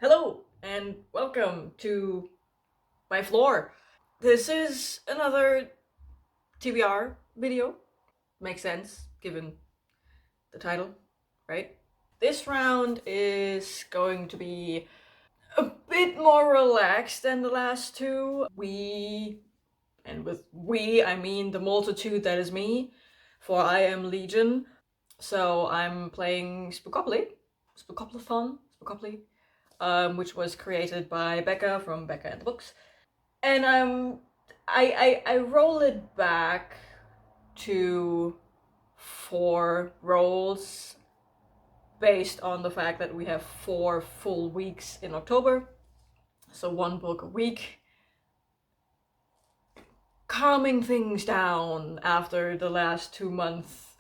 Hello and welcome to my floor. This is another TBR video. Makes sense given the title, right? This round is going to be a bit more relaxed than the last two. And with we, I mean the multitude that is me, for I am Legion. So I'm playing Spookopoly, which was created by Becca from Becca and the Books. And I roll it back to 4 rolls based on the fact that we have 4 full weeks in October, so 1 book a week, calming things down after the last 2 months,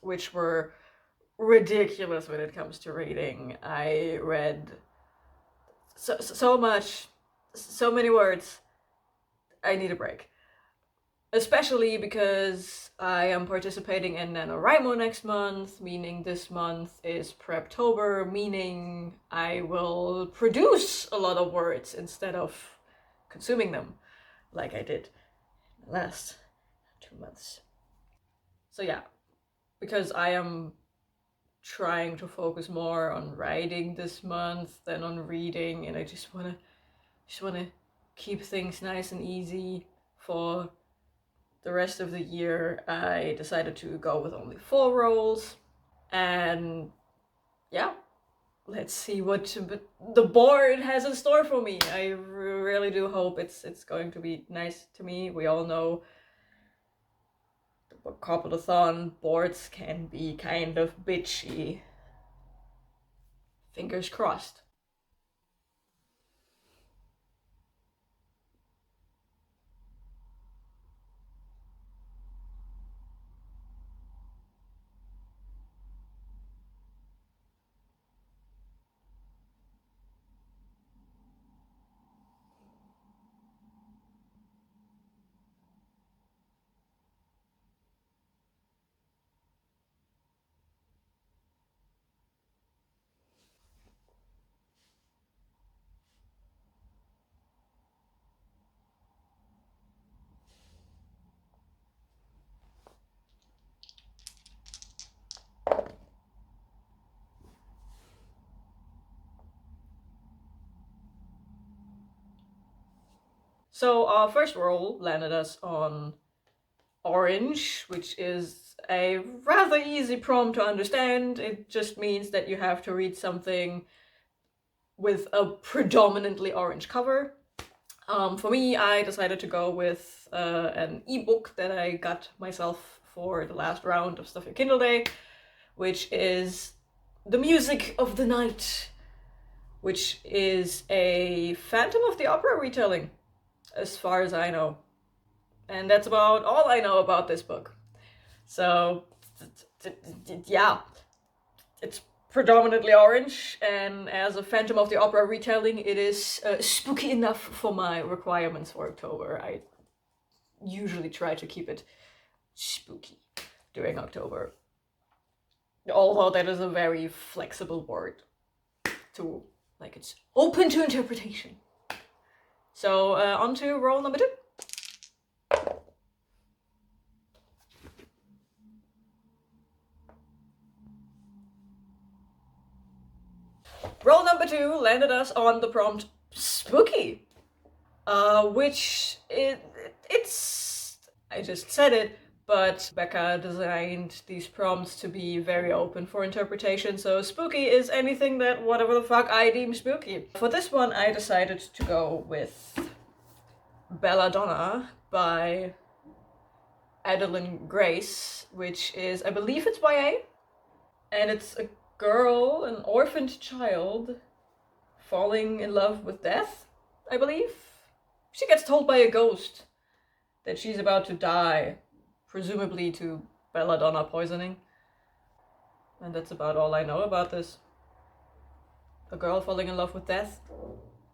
which were ridiculous when it comes to reading. I read so much, so many words. I need a break. Especially because I am participating in NaNoWriMo next month, meaning this month is Preptober, meaning I will produce a lot of words instead of consuming them, like I did in the last 2 months. So yeah, because I am trying to focus more on writing this month than on reading, and I just wanna keep things nice and easy for the rest of the year. I decided to go with only 4 rolls, and yeah, let's see what the board has in store for me. I really do hope it's going to be nice to me. We all know the Copilathon boards can be kind of bitchy. Fingers crossed. So our first roll landed us on orange, which is a rather easy prompt to understand. It just means that you have to read something with a predominantly orange cover. For me, I decided to go with an ebook that I got myself for the last round of Stuff Your Kindle Day, which is The Music of the Night, which is a Phantom of the Opera retelling, as far as I know. And that's about all I know about this book. So, yeah, it's predominantly orange, and as a Phantom of the Opera retelling, it is spooky enough for my requirements for October. I usually try to keep it spooky during October, although that is a very flexible word to, like, it's open to interpretation. So on to roll number 2. Roll number 2 landed us on the prompt spooky, which it's, I just said it, but Becca designed these prompts to be very open for interpretation, so spooky is anything that whatever the fuck I deem spooky. For this one, I decided to go with Belladonna by Adalyn Grace, which is, I believe it's YA, and it's a girl, an orphaned child, falling in love with death, I believe. She gets told by a ghost that she's about to die, presumably to belladonna poisoning. And that's about all I know about this. A girl falling in love with death.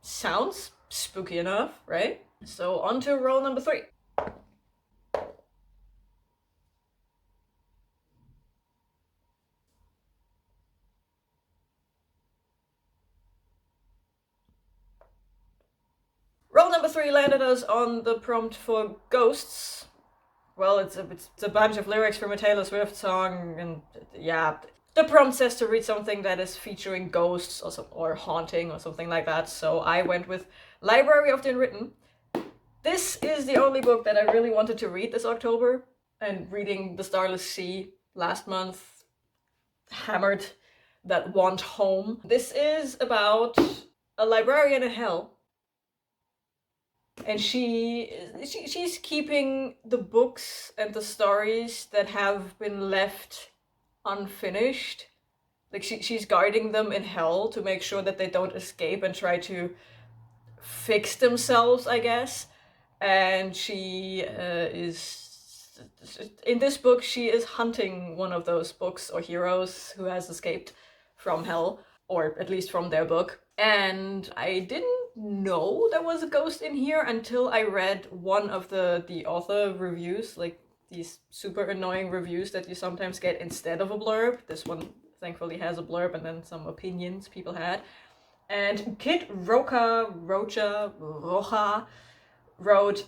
Sounds spooky enough, right? So on to roll number 3. 3 landed us on the prompt for Ghosts. Well, it's a bunch of lyrics from a Taylor Swift song, and yeah. The prompt says to read something that is featuring ghosts or haunting or something like that, so I went with Library of the Unwritten. This is the only book that I really wanted to read this October, and reading The Starless Sea last month hammered that want home. This is about a librarian in hell, and she's keeping the books and the stories that have been left unfinished. Like she's guarding them in hell to make sure that they don't escape and try to fix themselves, I guess. And she is in this book, she is hunting one of those books or heroes who has escaped from hell, or at least from their book. And I didn't know there was a ghost in here until I read one of the author reviews, like these super annoying reviews that you sometimes get instead of a blurb. This one thankfully has a blurb and then some opinions people had. And Kit Rocha wrote,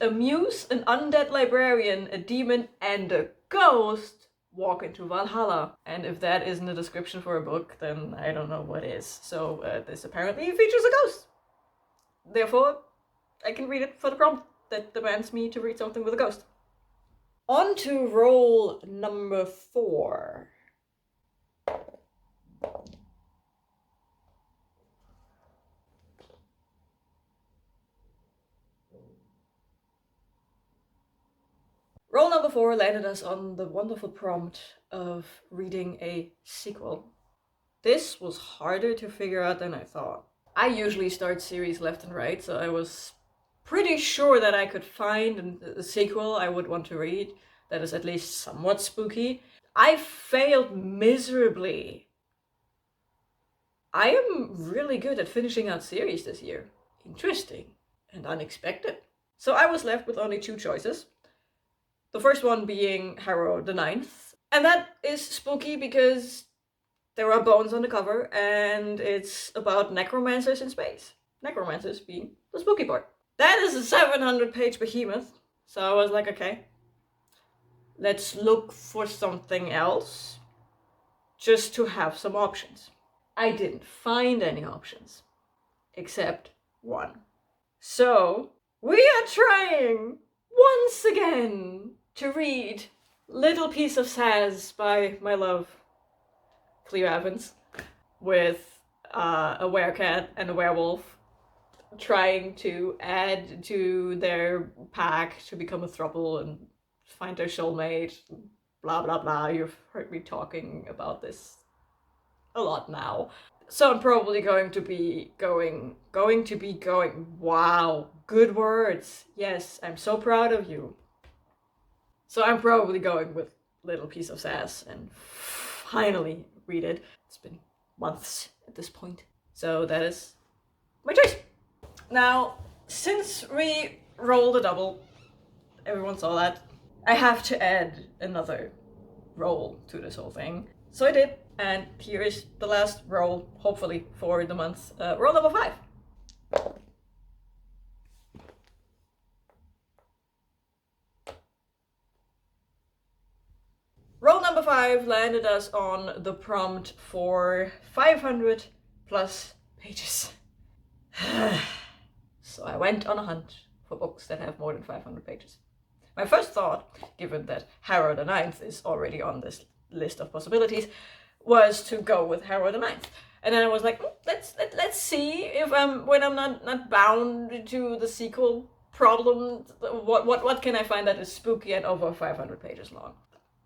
a muse, an undead librarian, a demon, and a ghost walk into Valhalla. And if that isn't a description for a book, then I don't know what is. So this apparently features a ghost. Therefore, I can read it for the prompt that demands me to read something with a ghost. On to roll number 4. Roll number 4 landed us on the wonderful prompt of reading a sequel. This was harder to figure out than I thought. I usually start series left and right, so I was pretty sure that I could find a sequel I would want to read that is at least somewhat spooky. I failed miserably. I am really good at finishing out series this year. Interesting and unexpected. So I was left with only 2 choices. The first one being Harrow the Ninth. And that is spooky because there are bones on the cover and it's about necromancers in space. Necromancers being the spooky part. That is a 700-page behemoth. So I was like, okay, let's look for something else just to have some options. I didn't find any options except one. So we are trying once again to read Little Piece of Sass by my love Clio Evans, with a werecat and a werewolf trying to add to their pack to become a throuple and find their soulmate, blah blah blah. You've heard me talking about this a lot now. So I'm probably going to be going, wow, good words. Yes, I'm so proud of you. So I'm probably going with Little Piece of Sass and finally read it. It's been months at this point. So that is my choice. Now, since we rolled a double, everyone saw that, I have to add another roll to this whole thing. So I did, and here is the last roll, hopefully, for the month. Roll number 5. Roll number 5 landed us on the prompt for 500 plus pages. So I went on a hunt for books that have more than 500 pages. My first thought, given that Harrow the Ninth is already on this list of possibilities, was to go with Harrow the Ninth. And then I was like, let's see if when I'm not bound to the sequel problem, what can I find that is spooky and over 500 pages long?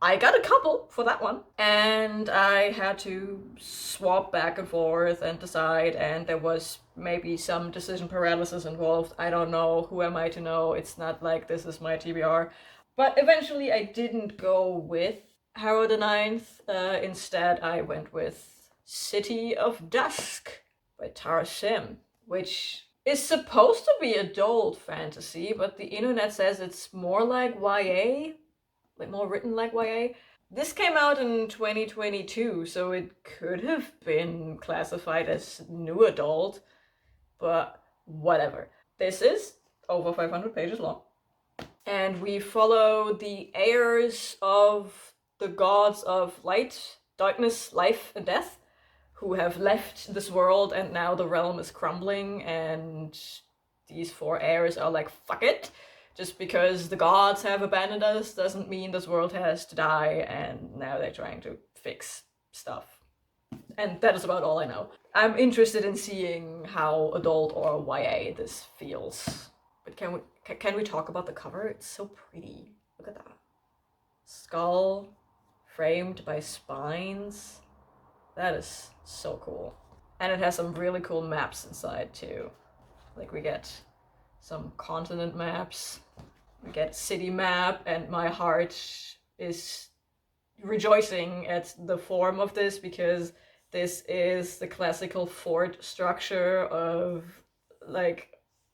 I got a couple for that one, and I had to swap back and forth and decide, and there was maybe some decision paralysis involved. I don't know, who am I to know? It's not like this is my TBR. But eventually I didn't go with Harrow the Ninth. Instead I went with City of Dusk by Tara Sim, which is supposed to be adult fantasy, but the internet says it's more like YA. Like more written like YA. This came out in 2022, so it could have been classified as new adult, but whatever. This is over 500 pages long. And we follow the heirs of the gods of light, darkness, life, and death, who have left this world, and now the realm is crumbling, and these 4 heirs are like, fuck it. Just because the gods have abandoned us doesn't mean this world has to die, and now they're trying to fix stuff. And that is about all I know. I'm interested in seeing how adult or YA this feels. But can we talk about the cover? It's so pretty. Look at that. Skull framed by spines. That is so cool. And it has some really cool maps inside too. Like we get some continent maps, we get city map, and my heart is rejoicing at the form of this because this is the classical fort structure of like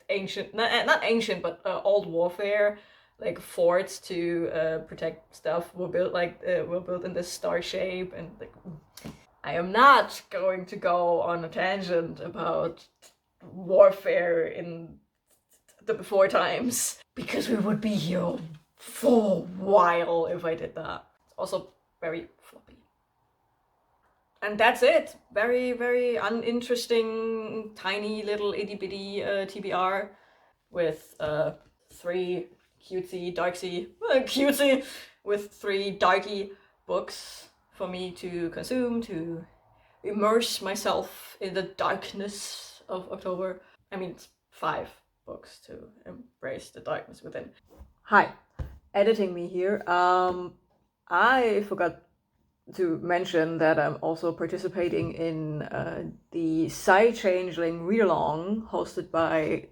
ancient, not ancient, but old warfare. Like forts to protect stuff were built in this star shape, and like I am not going to go on a tangent about warfare in the before times because we would be here for a while if I did that. It's also very floppy. And that's it. Very, very uninteresting, tiny little itty bitty TBR with 3 cutesy, cutesy with 3 darky books for me to consume, to immerse myself in the darkness of October. I mean, it's 5 books to embrace the darkness within. Hi, editing me here. I forgot to mention that I'm also participating in the Psy Changeling read-along hosted by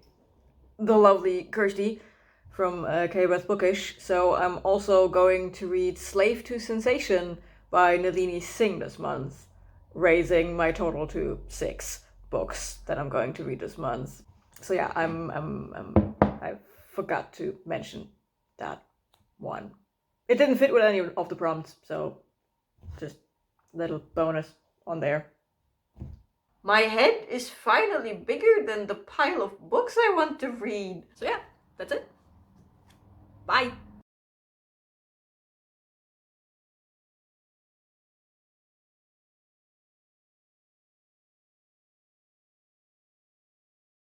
the lovely Kirsty from K-Beth Bookish. So I'm also going to read Slave to Sensation by Nalini Singh this month, raising my total to 6 books that I'm going to read this month. So yeah, I forgot to mention that one. It didn't fit with any of the prompts, so just a little bonus on there. My head is finally bigger than the pile of books I want to read. So yeah, that's it. Bye.